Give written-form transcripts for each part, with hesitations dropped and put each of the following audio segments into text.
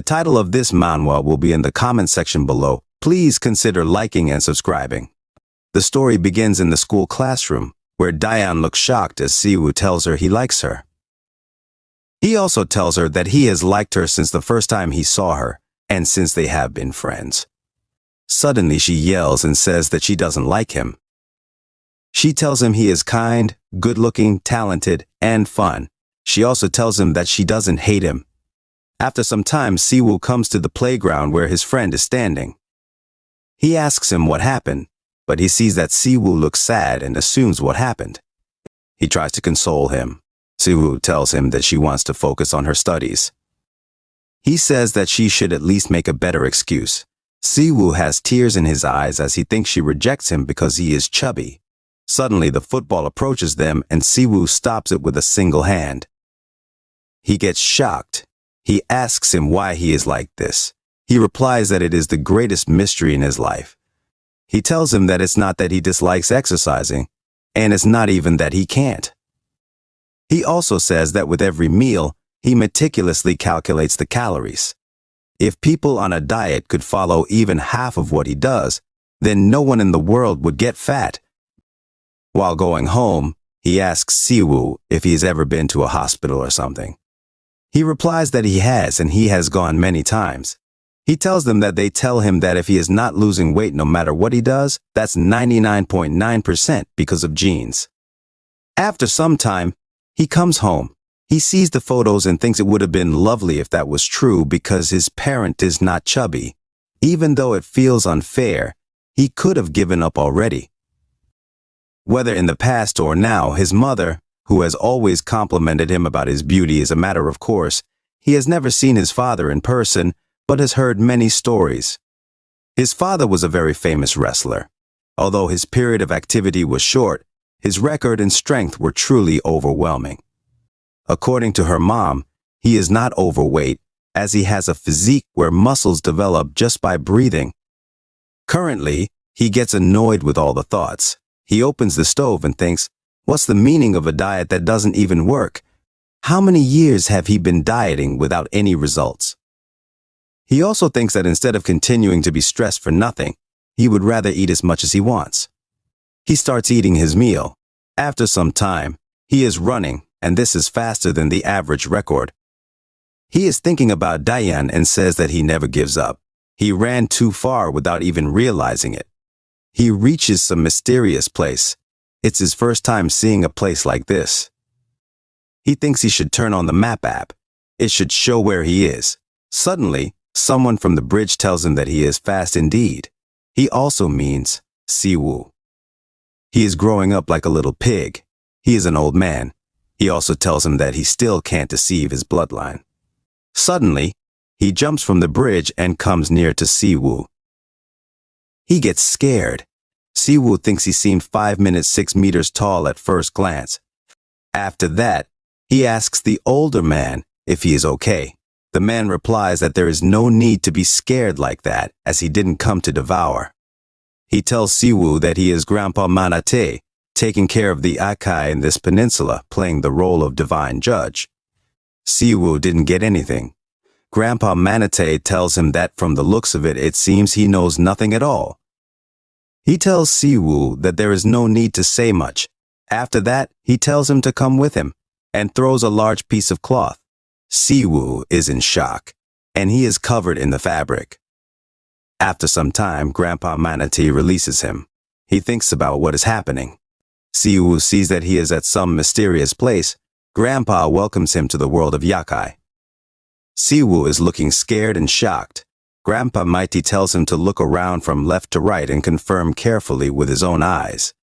The title of this manhwa will be in the comment section below. Please consider liking and subscribing. The story begins in the school classroom, where Dayan looks shocked as Siwoo tells her he likes her. He also tells her that he has liked her since the first time he saw her, and since they have been friends. Suddenly she yells and says that she doesn't like him. She tells him he is kind, good-looking, talented, and fun. She also tells him that she doesn't hate him. After some time, Siwoo comes to the playground where his friend is standing. He asks him what happened, but he sees that Siwoo looks sad and assumes what happened. He tries to console him. Siwoo tells him that she wants to focus on her studies. He says that she should at least make a better excuse. Siwoo has tears in his eyes as he thinks she rejects him because he is chubby. Suddenly, the football approaches them and Siwoo stops it with a single hand. He gets shocked. He asks him why he is like this. He replies that it is the greatest mystery in his life. He tells him that it's not that he dislikes exercising, and it's not even that he can't. He also says that with every meal, he meticulously calculates the calories. If people on a diet could follow even half of what he does, then no one in the world would get fat. While going home, he asks Siwoo if he's ever been to a hospital or something. He replies that he has, and he has gone many times. He tells them that they tell him that if he is not losing weight no matter what he does, that's 99.9% because of genes. After some time, he comes home. He sees the photos and thinks it would have been lovely if that was true because his parent is not chubby. Even though it feels unfair, he could have given up already. Whether in the past or now, his mother, who has always complimented him about his beauty, is a matter of course. He has never seen his father in person, but has heard many stories. His father was a very famous wrestler. Although his period of activity was short, his record and strength were truly overwhelming. According to her mom, he is not overweight, as he has a physique where muscles develop just by breathing. Currently, he gets annoyed with all the thoughts. He opens the stove and thinks, what's the meaning of a diet that doesn't even work? How many years have he been dieting without any results? He also thinks that instead of continuing to be stressed for nothing, he would rather eat as much as he wants. He starts eating his meal. After some time, he is running, and this is faster than the average record. He is thinking about Dayan and says that he never gives up. He ran too far without even realizing it. He reaches some mysterious place. It's his first time seeing a place like this. He thinks he should turn on the map app. It should show where he is. Suddenly, someone from the bridge tells him that he is fast indeed. He also means Siwoo. He is growing up like a little pig. He is an old man. He also tells him that he still can't deceive his bloodline. Suddenly, he jumps from the bridge and comes near to Siwoo. He gets scared. Siwoo thinks he seemed 6 meters tall at first glance. After that, he asks the older man if he is okay. The man replies that there is no need to be scared like that, as he didn't come to devour. He tells Siwoo that he is Grandpa Manate, taking care of the Akai in this peninsula, playing the role of divine judge. Siwoo didn't get anything. Grandpa Manate tells him that from the looks of it, it seems he knows nothing at all. He tells Siwoo that there is no need to say much. After that, he tells him to come with him and throws a large piece of cloth. Siwoo is in shock, and he is covered in the fabric. After some time, Grandpa Manatee releases him. He thinks about what is happening. Siwoo sees that he is at some mysterious place. Grandpa welcomes him to the world of Yakai. Siwoo is looking scared and shocked. Grandpa Mighty tells him to look around from left to right and confirm carefully with his own eyes.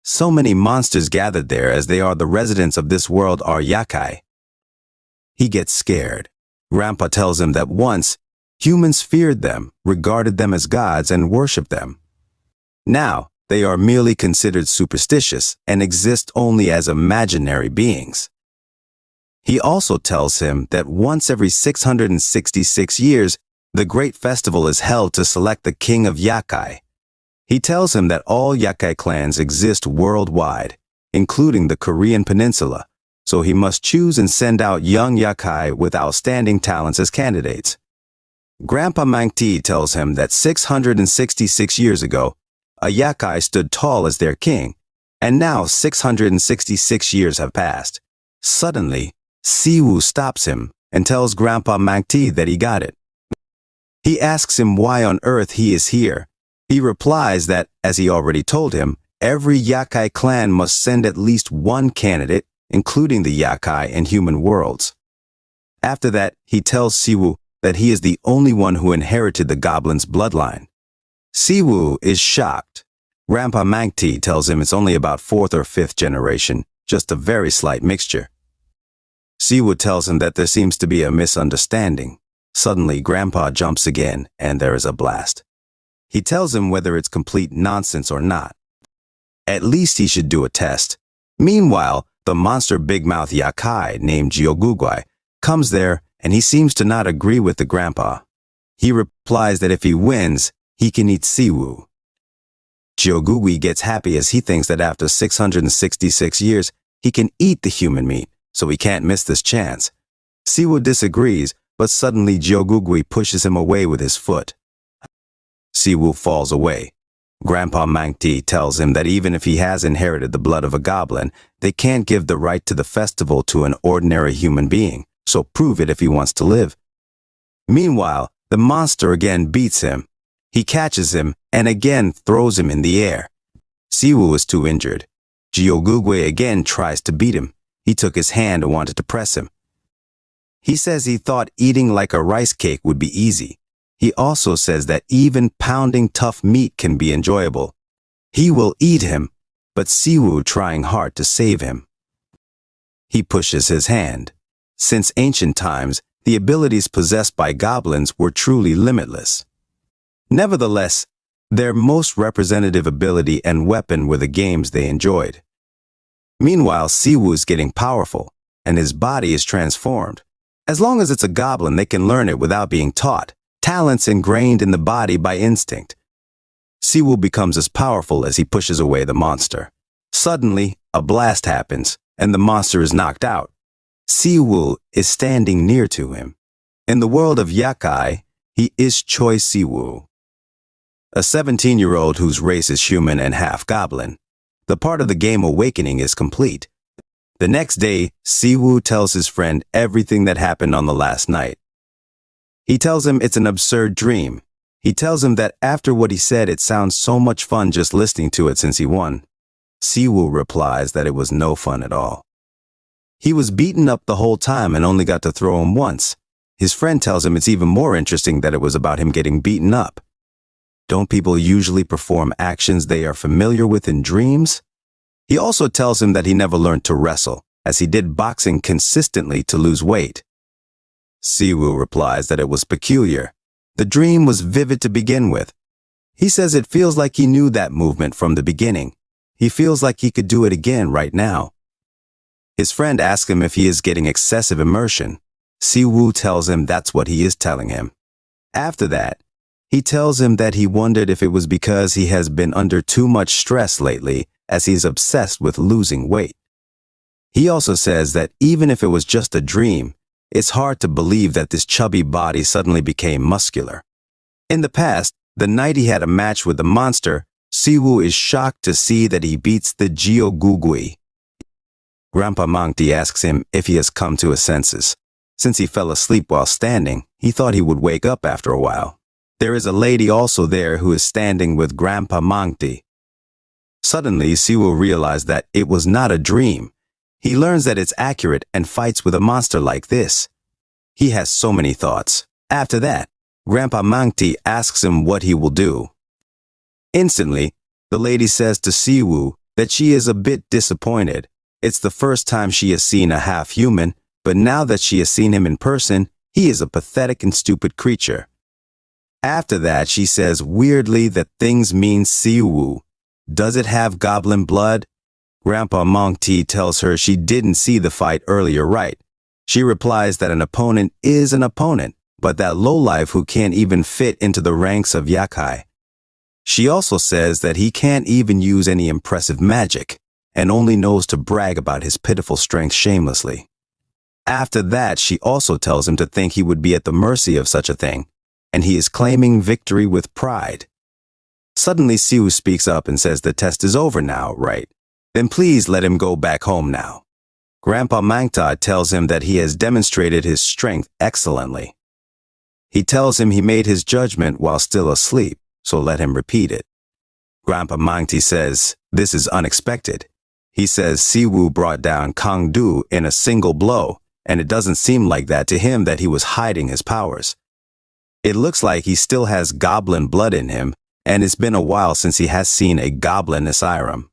So many monsters gathered there, as they are the residents of this world, are Yakai. He gets scared. Grandpa tells him that once, humans feared them, regarded them as gods, and worshipped them. Now, they are merely considered superstitious and exist only as imaginary beings. He also tells him that once every 666 years, the great festival is held to select the king of Yakai. He tells him that all Yakai clans exist worldwide, including the Korean peninsula, so he must choose and send out young Yakai with outstanding talents as candidates. Grandpa Mangti tells him that 666 years ago, a yakai stood tall as their king, and now 666 years have passed. Suddenly, Siwoo stops him and tells Grandpa Mangti that he got it. He asks him why on earth he is here. He replies that, as he already told him, every yakai clan must send at least one candidate, including the yakai and human worlds. After that, he tells Siwoo that he is the only one who inherited the goblin's bloodline. Siwoo is shocked. Grandpa Mangti tells him it's only about 4th or 5th generation, just a very slight mixture. Siwoo tells him that there seems to be a misunderstanding. Suddenly, Grandpa jumps again, and there is a blast. He tells him whether it's complete nonsense or not. At least he should do a test. Meanwhile, the monster big mouth yakai named Jiogugwai comes there, and he seems to not agree with the grandpa. He replies that if he wins, he can eat Siwoo. Jiogugwi gets happy as he thinks that after 666 years, he can eat the human meat, so he can't miss this chance. Siwoo disagrees, but suddenly Jiogugwi pushes him away with his foot. Siwoo falls away. Grandpa Mangti tells him that even if he has inherited the blood of a goblin, they can't give the right to the festival to an ordinary human being, so prove it if he wants to live. Meanwhile, the monster again beats him. He catches him and again throws him in the air. Siwoo is too injured. Jiogugwe again tries to beat him. He took his hand and wanted to press him. He says he thought eating like a rice cake would be easy. He also says that even pounding tough meat can be enjoyable. He will eat him, but Siwoo trying hard to save him. He pushes his hand. Since ancient times, the abilities possessed by goblins were truly limitless. Nevertheless, their most representative ability and weapon were the games they enjoyed. Meanwhile, Siwoo is getting powerful, and his body is transformed. As long as it's a goblin, they can learn it without being taught. Talents ingrained in the body by instinct. Siwoo becomes as powerful as he pushes away the monster. Suddenly, a blast happens, and the monster is knocked out. Siwoo is standing near to him. In the world of yakai, he is Choi Siwoo, a 17-year-old whose race is human and half goblin. The part of the game awakening is complete. The next day, Siwoo tells his friend everything that happened on the last night. He tells him it's an absurd dream. He tells him that after what he said, it sounds so much fun just listening to it since he won. Siwoo replies that it was no fun at all. He was beaten up the whole time and only got to throw him once. His friend tells him it's even more interesting that it was about him getting beaten up. Don't people usually perform actions they are familiar with in dreams? He also tells him that he never learned to wrestle, as he did boxing consistently to lose weight. Siwoo replies that it was peculiar. The dream was vivid to begin with. He says it feels like he knew that movement from the beginning. He feels like he could do it again right now. His friend asks him if he is getting excessive immersion. Siwoo tells him that's what he is telling him. After that, he tells him that he wondered if it was because he has been under too much stress lately, as he's obsessed with losing weight. He also says that even if it was just a dream, it's hard to believe that this chubby body suddenly became muscular. In the past, the night he had a match with the monster, Siwoo is shocked to see that he beats the Jiogugwi. Grandpa Mangti asks him if he has come to his senses. Since he fell asleep while standing, he thought he would wake up after a while. There is a lady also there who is standing with Grandpa Mangti. Suddenly, Siwoo realized that it was not a dream. He learns that it's accurate and fights with a monster like this. He has so many thoughts. After that, Grandpa Mangti asks him what he will do. Instantly, the lady says to Siwoo that she is a bit disappointed. It's the first time she has seen a half-human, but now that she has seen him in person, he is a pathetic and stupid creature. After that, she says weirdly that things mean Siwoo. Does it have goblin blood? Grandpa Mangti tells her she didn't see the fight earlier right. She replies that an opponent is an opponent, but that lowlife who can't even fit into the ranks of yakai. She also says that he can't even use any impressive magic, and only knows to brag about his pitiful strength shamelessly. After that, she also tells him to think he would be at the mercy of such a thing. and he is claiming victory with pride. Suddenly, Siwoo speaks up and says the test is over now, right? Then please let him go back home now. Grandpa Mangta tells him that he has demonstrated his strength excellently. He tells him he made his judgment while still asleep, so let him repeat it. Grandpa Mangti says, this is unexpected. He says Siwoo brought down Kangdu in a single blow, and it doesn't seem like that to him that he was hiding his powers. It looks like he still has goblin blood in him, and it's been a while since he has seen a goblin asylum.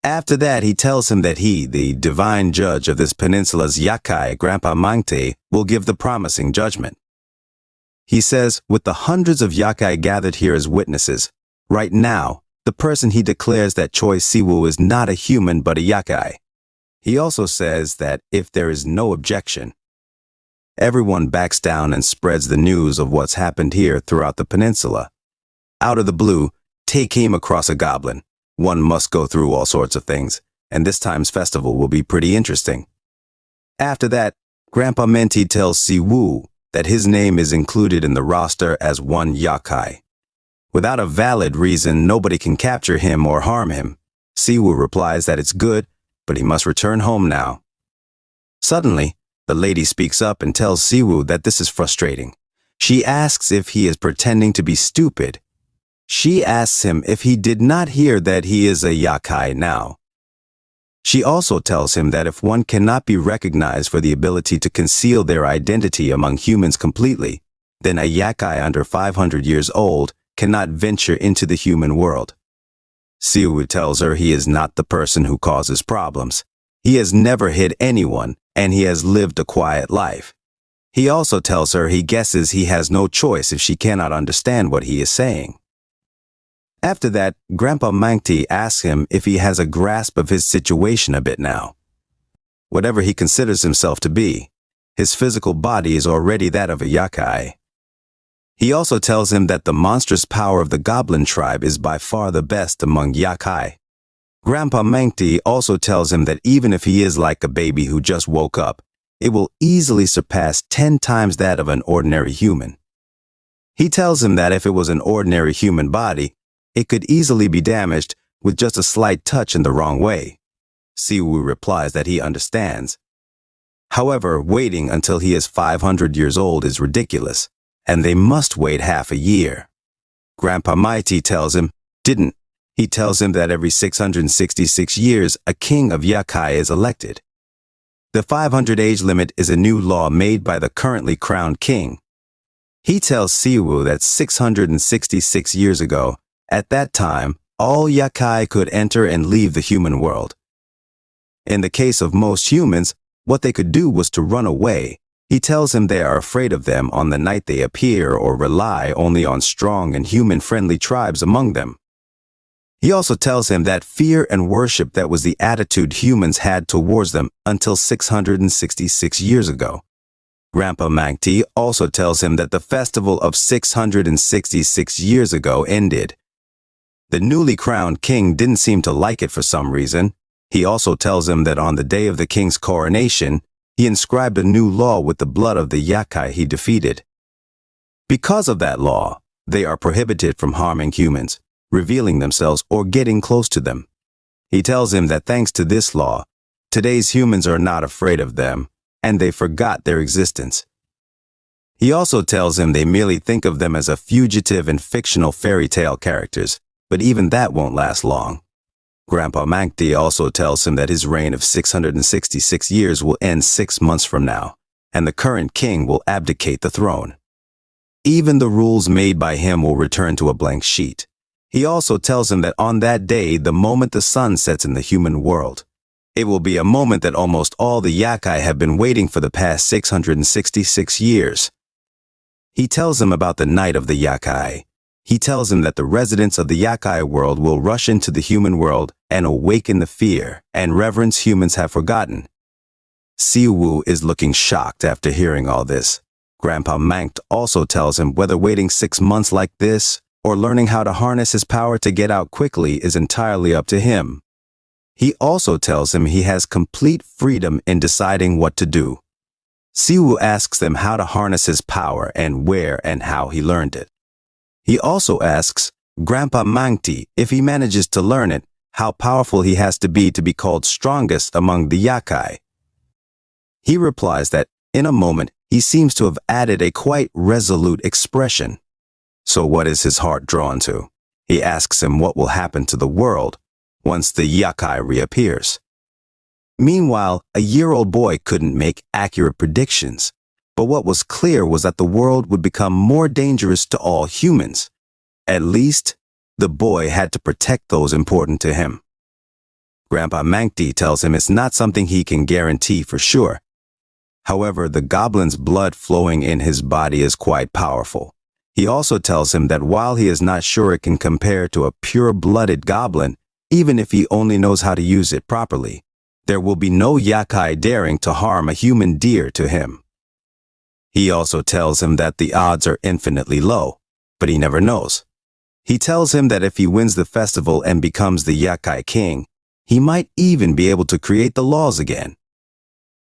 After that, he tells him that he, the divine judge of this peninsula's yakai, Grandpa Mangte, will give the promising judgment. He says, with the hundreds of yakai gathered here as witnesses, right now, the person he declares that Choi Siwoo is not a human but a yakai. He also says that if there is no objection, everyone backs down and spreads the news of what's happened here throughout the peninsula. Out of the blue, Tae came across a goblin. One must go through all sorts of things, and this time's festival will be pretty interesting. After that, Grandpa Menti tells Siwoo that his name is included in the roster as one yakai. Without a valid reason, nobody can capture him or harm him. Siwoo replies that it's good, but he must return home now. Suddenly, the lady speaks up and tells Siwoo that this is frustrating. She asks if he is pretending to be stupid. She asks him if he did not hear that he is a yakai now. She also tells him that if one cannot be recognized for the ability to conceal their identity among humans completely, then a yakai under 500 years old cannot venture into the human world. Siwoo tells her he is not the person who causes problems. He has never hit anyone, and he has lived a quiet life. He also tells her he guesses he has no choice if she cannot understand what he is saying. After that, Grandpa Mangti asks him if he has a grasp of his situation a bit now. Whatever he considers himself to be, his physical body is already that of a yakai. He also tells him that the monstrous power of the goblin tribe is by far the best among yakai. Grandpa Mangti also tells him that even if he is like a baby who just woke up, it will easily surpass 10 times that of an ordinary human. He tells him that if it was an ordinary human body, it could easily be damaged with just a slight touch in the wrong way. Siwoo replies that he understands. However, waiting until he is 500 years old is ridiculous, and they must wait half a year. Grandpa Mighty tells him, didn't. He tells him that every 666 years, a king of yakai is elected. The 500 age limit is a new law made by the currently crowned king. He tells Siwoo that 666 years ago, at that time, all yakai could enter and leave the human world. In the case of most humans, what they could do was to run away. He tells him they are afraid of them on the night they appear or rely only on strong and human-friendly tribes among them. He also tells him that fear and worship that was the attitude humans had towards them until 666 years ago. Grandpa Mangti also tells him that the festival of 666 years ago ended. The newly crowned king didn't seem to like it for some reason. He also tells him that on the day of the king's coronation, he inscribed a new law with the blood of the yakai he defeated. Because of that law, they are prohibited from harming humans, revealing themselves, or getting close to them. He tells him that thanks to this law, today's humans are not afraid of them, and they forgot their existence. He also tells him they merely think of them as a fugitive and fictional fairy tale characters, but even that won't last long. Grandpa Mangti also tells him that his reign of 666 years will end 6 months from now, and the current king will abdicate the throne. Even the rules made by him will return to a blank sheet. He also tells him that on that day, the moment the sun sets in the human world, it will be a moment that almost all the yakai have been waiting for the past 666 years. He tells him about the night of the yakai. He tells him that the residents of the yakai world will rush into the human world and awaken the fear and reverence humans have forgotten. Siwoo is looking shocked after hearing all this. Grandpa Mangt also tells him whether waiting 6 months like this or learning how to harness his power to get out quickly is entirely up to him. He also tells him he has complete freedom in deciding what to do. Siwoo asks them how to harness his power and where and how he learned it. He also asks Grandpa Mangti if he manages to learn it, how powerful he has to be called strongest among the yakai. He replies that, in a moment, he seems to have added a quite resolute expression. So what is his heart drawn to? He asks him what will happen to the world once the yakai reappears. Meanwhile, a year-old boy couldn't make accurate predictions, but what was clear was that the world would become more dangerous to all humans. At least, the boy had to protect those important to him. Grandpa Mangti tells him it's not something he can guarantee for sure. However, the goblin's blood flowing in his body is quite powerful. He also tells him that while he is not sure it can compare to a pure-blooded goblin, even if he only knows how to use it properly, there will be no yakai daring to harm a human dear to him. He also tells him that the odds are infinitely low, but he never knows. He tells him that if he wins the festival and becomes the yakai king, he might even be able to create the laws again.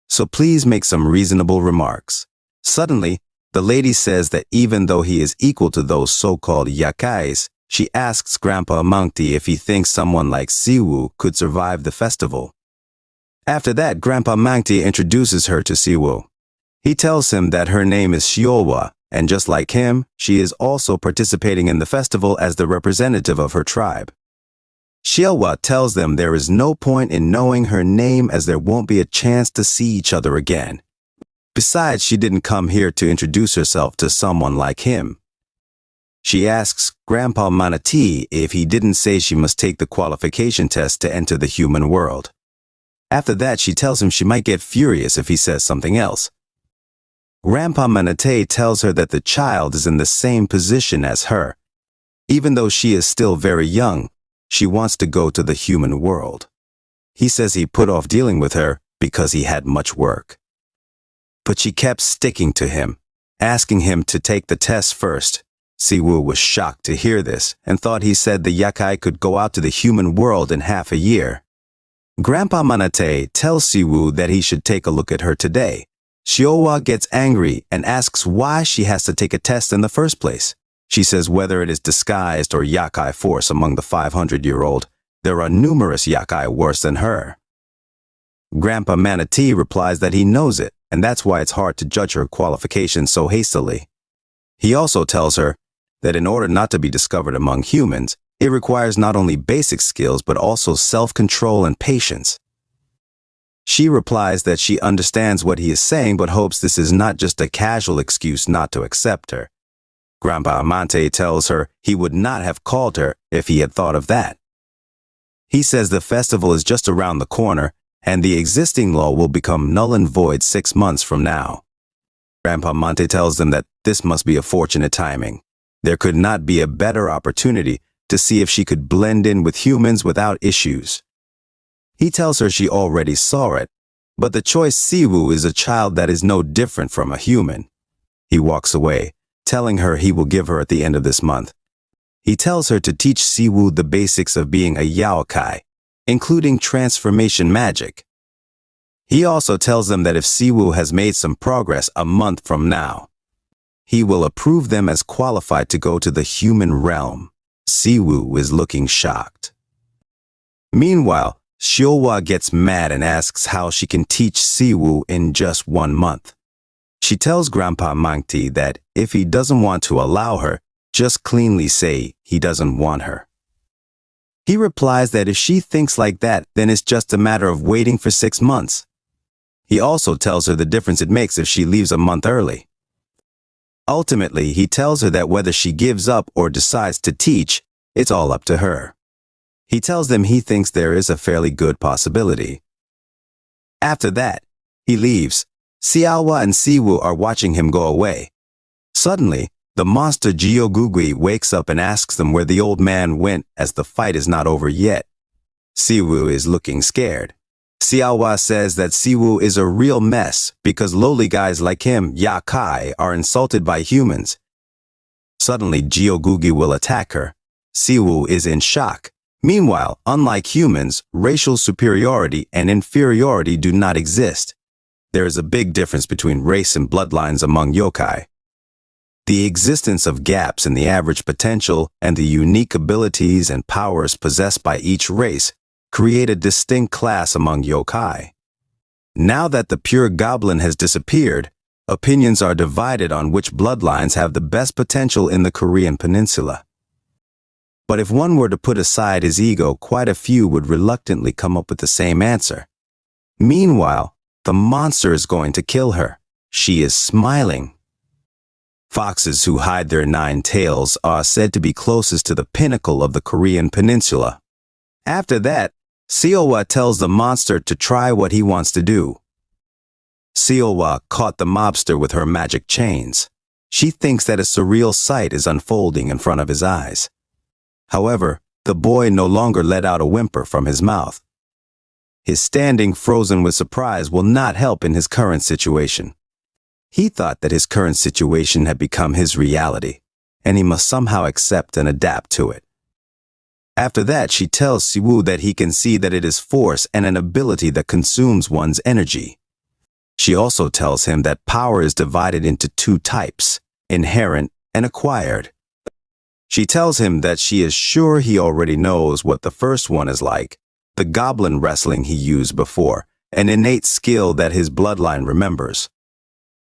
So please make some reasonable remarks. Suddenly, the lady says that even though he is equal to those so-called yakais, she asks Grandpa Mangti if he thinks someone like Siwoo could survive the festival. After that, Grandpa Mangti introduces her to Siwoo. He tells him that her name is Shiolwa, and just like him, she is also participating in the festival as the representative of her tribe. Shiolwa tells them there is no point in knowing her name as there won't be a chance to see each other again. Besides, she didn't come here to introduce herself to someone like him. She asks Grandpa Manatee if he didn't say she must take the qualification test to enter the human world. After that, she tells him she might get furious if he says something else. Grandpa Manatee tells her that the child is in the same position as her. Even though she is still very young, she wants to go to the human world. He says he put off dealing with her because he had much work. But she kept sticking to him, asking him to take the test first. Siwoo was shocked to hear this and thought he said the yakai could go out to the human world in half a year. Grandpa Manatee tells Siwoo that he should take a look at her today. Shiolwa gets angry and asks why she has to take a test in the first place. She says whether it is disguised or yakai force among the 500-year-old, there are numerous yakai worse than her. Grandpa Manatee replies that he knows it, and that's why it's hard to judge her qualifications so hastily. He also tells her that in order not to be discovered among humans, it requires not only basic skills but also self-control and patience. She replies that she understands what he is saying but hopes this is not just a casual excuse not to accept her. Grandpa Amante tells her he would not have called her if he had thought of that. He says the festival is just around the corner and the existing law will become null and void 6 months from now. Grandpa Monte tells them that this must be a fortunate timing. There could not be a better opportunity to see if she could blend in with humans without issues. He tells her she already saw it, but the choice Siwoo is a child that is no different from a human. He walks away, telling her he will give her at the end of this month. He tells her to teach Siwoo the basics of being a yaokai, including transformation magic. He also tells them that if Siwoo has made some progress a month from now, he will approve them as qualified to go to the human realm. Siwoo is looking shocked. Meanwhile, Shiolwa gets mad and asks how she can teach Siwoo in just 1 month. She tells Grandpa Mangti that if he doesn't want to allow her, just cleanly say he doesn't want her. He replies that if she thinks like that, then it's just a matter of waiting for 6 months. He also tells her the difference it makes if she leaves a month early. Ultimately, he tells her that whether she gives up or decides to teach, it's all up to her. He tells them he thinks there is a fairly good possibility. After that, he leaves. Xiaowa and Siwoo are watching him go away. Suddenly, the monster Jiogugui wakes up and asks them where the old man went as the fight is not over yet. Siwoo is looking scared. Xiaowa says that Siwoo is a real mess because lowly guys like him, yakai, are insulted by humans. Suddenly, Jiogugui will attack her. Siwoo is in shock. Meanwhile, unlike humans, racial superiority and inferiority do not exist. there is a big difference between race and bloodlines among yokai. The existence of gaps in the average potential and the unique abilities and powers possessed by each race create a distinct class among yokai. Now that the pure goblin has disappeared, opinions are divided on which bloodlines have the best potential in the Korean peninsula. But if one were to put aside his ego, quite a few would reluctantly come up with the same answer. Meanwhile, the monster is going to kill her. She is smiling. Foxes who hide their 9 tails are said to be closest to the pinnacle of the Korean peninsula. After that, Seowa tells the monster to try what he wants to do. Seowa caught the mobster with her magic chains. She thinks that a surreal sight is unfolding in front of his eyes. However, the boy no longer let out a whimper from his mouth. His standing frozen with surprise will not help in his current situation. He thought that his current situation had become his reality, and he must somehow accept and adapt to it. After that, she tells Siwoo that he can see that it is force and an ability that consumes one's energy. She also tells him that power is divided into 2 types, inherent and acquired. She tells him that she is sure he already knows what the first one is like, the goblin wrestling he used before, an innate skill that his bloodline remembers.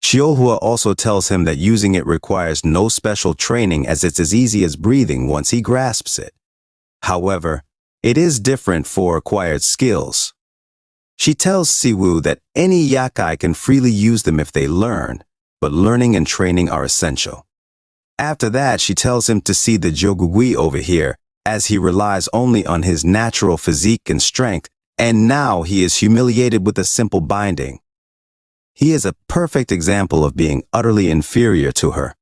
Seohwa also tells him that using it requires no special training, as it's as easy as breathing once he grasps it. However, it is different for acquired skills. She tells Siwoo that any yakai can freely use them if they learn, but learning and training are essential. After that, she tells him to see the Jogugui over here, as he relies only on his natural physique and strength, and now he is humiliated with a simple binding. He is a perfect example of being utterly inferior to her.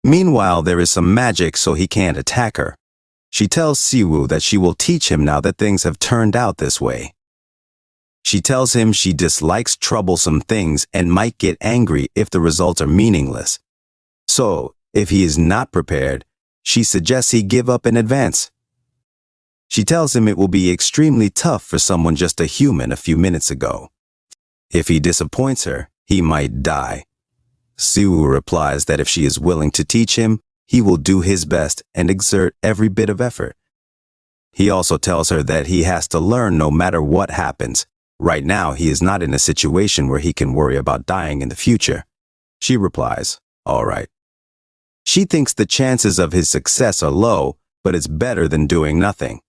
Meanwhile, there is some magic, so he can't attack her. She tells Siwoo that she will teach him now that things have turned out this way. She tells him she dislikes troublesome things and might get angry if the results are meaningless. So, if he is not prepared, she suggests he give up in advance. She tells him it will be extremely tough for someone just a human a few minutes ago. If he disappoints her, he might die. Siwoo replies that if she is willing to teach him, he will do his best and exert every bit of effort. He also tells her that he has to learn no matter what happens. Right now, he is not in a situation where he can worry about dying in the future. She replies, "All right." She thinks the chances of his success are low, but it's better than doing nothing.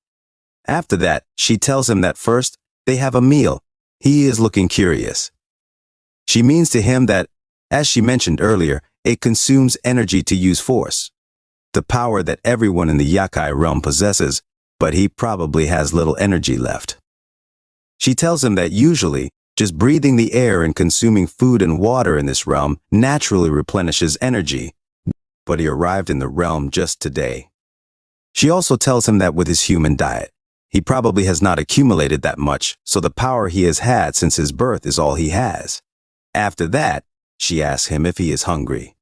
After that, she tells him that first, they have a meal. He is looking curious. She means to him that, as she mentioned earlier, it consumes energy to use force, the power that everyone in the yakai realm possesses, but he probably has little energy left. She tells him that usually, just breathing the air and consuming food and water in this realm naturally replenishes energy, but he arrived in the realm just today. She also tells him that with his human diet, he probably has not accumulated that much, so the power he has had since his birth is all he has. After that, she asks him if he is hungry.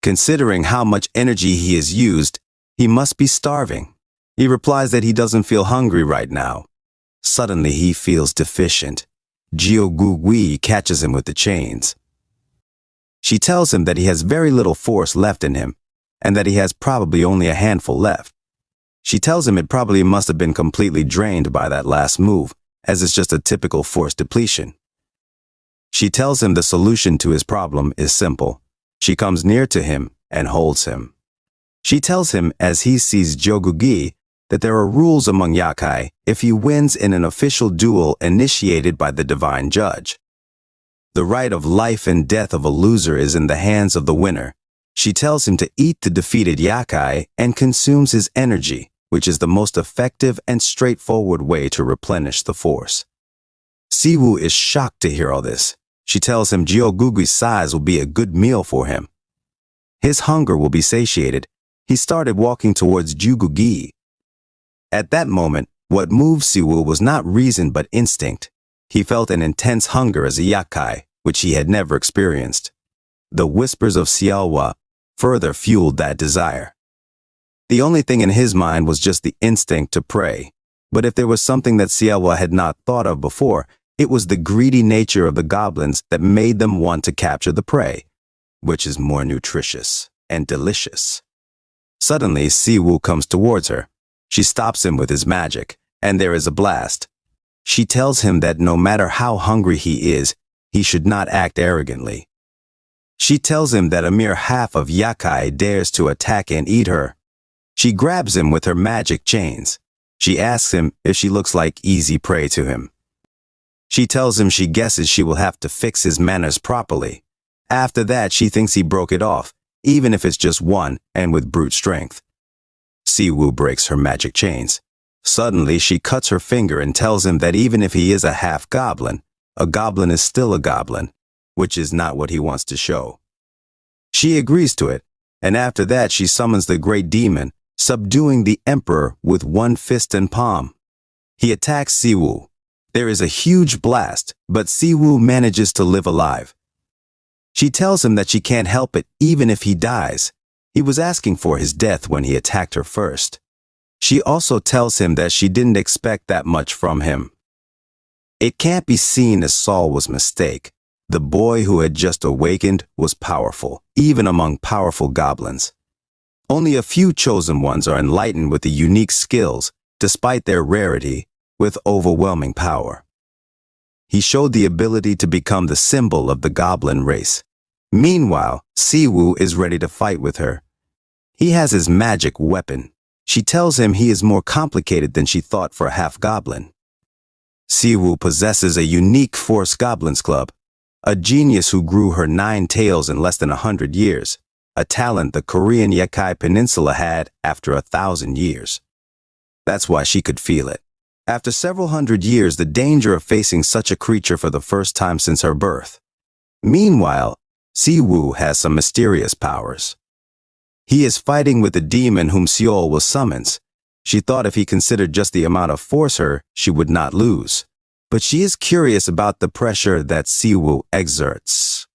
Considering how much energy he has used, he must be starving. He replies that he doesn't feel hungry right now. Suddenly, he feels deficient. Jiogugui catches him with the chains. She tells him that he has very little force left in him, and that he has probably only a handful left. She tells him it probably must have been completely drained by that last move, as it's just a typical force depletion. She tells him the solution to his problem is simple. She comes near to him and holds him. She tells him, as he sees Jogugi, that there are rules among yakai if he wins in an official duel initiated by the divine judge. The right of life and death of a loser is in the hands of the winner. She tells him to eat the defeated yakai and consumes his energy, which is the most effective and straightforward way to replenish the force. Siwoo is shocked to hear all this. She tells him Jiogugi's size will be a good meal for him. His hunger will be satiated. He started walking towards Jugugi. At that moment, what moved Siwoo was not reason but instinct. He felt an intense hunger as a yakai, which he had never experienced. The whispers of Seohwa further fueled that desire. The only thing in his mind was just the instinct to prey. But if there was something that Seohwa had not thought of before, It was the greedy nature of the goblins that made them want to capture the prey, which is more nutritious and delicious. Suddenly, Siwoo comes towards her. She stops him with his magic, and there is a blast. She tells him that no matter how hungry he is, he should not act arrogantly. She tells him that a mere half of Yakai dares to attack and eat her. She grabs him with her magic chains. She asks him if she looks like easy prey to him. She tells him she guesses she will have to fix his manners properly. After that, she thinks he broke it off, even if it's just one and with brute strength. Siwoo breaks her magic chains. Suddenly, she cuts her finger and tells him that even if he is a half-goblin, a goblin is still a goblin, which is not what he wants to show. She agrees to it, and after that she summons the great demon, subduing the emperor with one fist and palm. He attacks Siwoo. There is a huge blast, but Siwoo manages to live alive. She tells him that she can't help it even if he dies. He was asking for his death when he attacked her first. She also tells him that she didn't expect that much from him. It can't be seen as Saul was a mistake. The boy who had just awakened was powerful, even among powerful goblins. Only a few chosen ones are enlightened with the unique skills, despite their rarity, with overwhelming power. He showed the ability to become the symbol of the goblin race. Meanwhile, Siwoo is ready to fight with her. He has his magic weapon. She tells him he is more complicated than she thought for a half-goblin. Siwoo possesses a unique Force Goblins Club, a genius who grew her 9 tails in less than 100 years, a talent the Korean Yakai Peninsula had after 1,000 years. That's why she could feel it. After several hundred years, the danger of facing such a creature for the first time since her birth. Meanwhile, Siwoo has some mysterious powers. He is fighting with the demon whom Seol was summons. She thought if he considered just the amount of force she would not lose. But she is curious about the pressure that Siwoo exerts.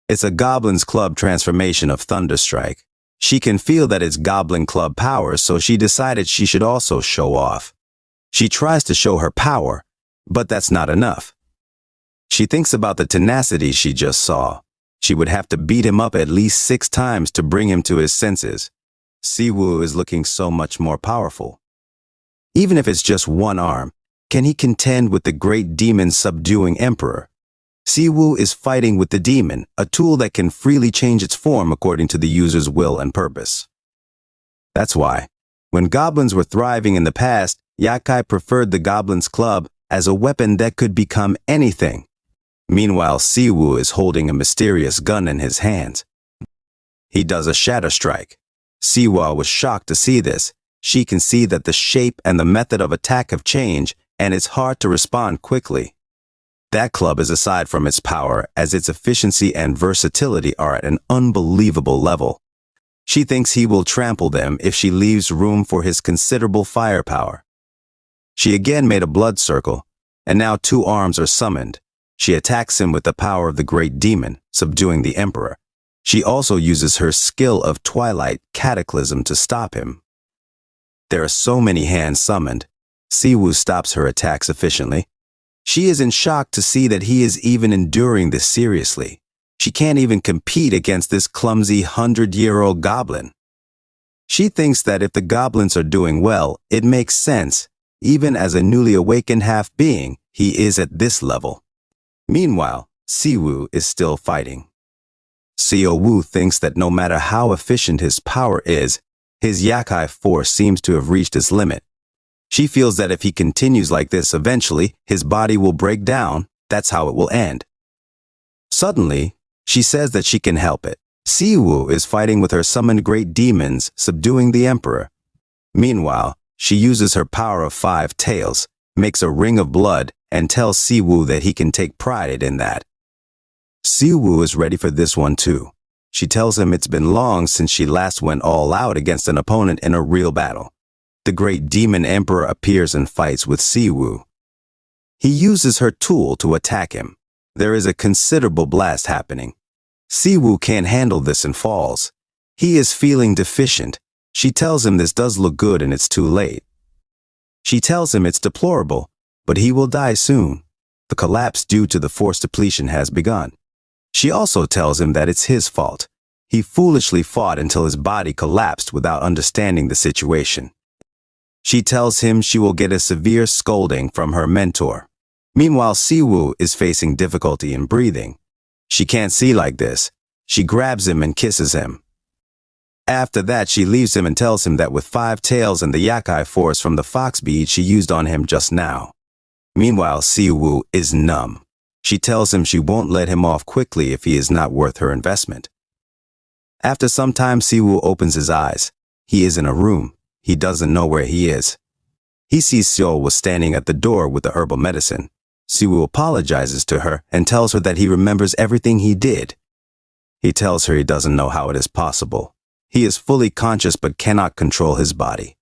It's a Goblin's Club transformation of Thunderstrike. She can feel that it's Goblin Club powers, so she decided she should also show off. She tries to show her power, but that's not enough. She thinks about the tenacity she just saw. She would have to beat him up at least 6 times to bring him to his senses. Siwoo is looking so much more powerful. Even if it's just one arm, can he contend with the great demon subduing emperor? Siwoo is fighting with the demon, a tool that can freely change its form according to the user's will and purpose. That's why, when goblins were thriving in the past, Yakai preferred the Goblins Club as a weapon that could become anything. Meanwhile, Siwoo is holding a mysterious gun in his hands. He does a shatter strike. Siwoo was shocked to see this. She can see that the shape and the method of attack have changed, and it's hard to respond quickly. That club is aside from its power, as its efficiency and versatility are at an unbelievable level. She thinks he will trample them if she leaves room for his considerable firepower. She again made a blood circle, and now 2 arms are summoned. She attacks him with the power of the great demon, subduing the emperor. She also uses her skill of Twilight Cataclysm to stop him. There are so many hands summoned. Siwoo stops her attacks efficiently. She is in shock to see that he is even enduring this seriously. She can't even compete against this clumsy 100-year-old goblin. She thinks that if the goblins are doing well, it makes sense. Even as a newly awakened half-being, he is at this level. Meanwhile, Siwoo is still fighting. Siwoo thinks that no matter how efficient his power is, his Yakai force seems to have reached its limit. She feels that if he continues like this, eventually, his body will break down. That's how it will end. Suddenly, she says that she can help it. Siwoo is fighting with her summoned great demons, subduing the emperor. Meanwhile, she uses her power of 5 tails, makes a ring of blood, and tells Siwoo that he can take pride in that. Siwoo is ready for this one too. She tells him it's been long since she last went all out against an opponent in a real battle. The great demon emperor appears and fights with Siwoo. He uses her tool to attack him. There is a considerable blast happening. Siwoo can't handle this and falls. He is feeling deficient. She tells him this does look good and it's too late. She tells him it's deplorable, but he will die soon. The collapse due to the force depletion has begun. She also tells him that it's his fault. He foolishly fought until his body collapsed without understanding the situation. She tells him she will get a severe scolding from her mentor. Meanwhile, Siwoo is facing difficulty in breathing. She can't see like this. She grabs him and kisses him. After that, she leaves him and tells him that with 5 tails and the yakai force from the fox bead she used on him just now. Meanwhile, Siwoo is numb. She tells him she won't let him off quickly if he is not worth her investment. After some time, Siwoo opens his eyes. He is in a room. He doesn't know where he is. He sees Seo was standing at the door with the herbal medicine. Siwoo apologizes to her and tells her that he remembers everything he did. He tells her he doesn't know how it is possible. He is fully conscious but cannot control his body.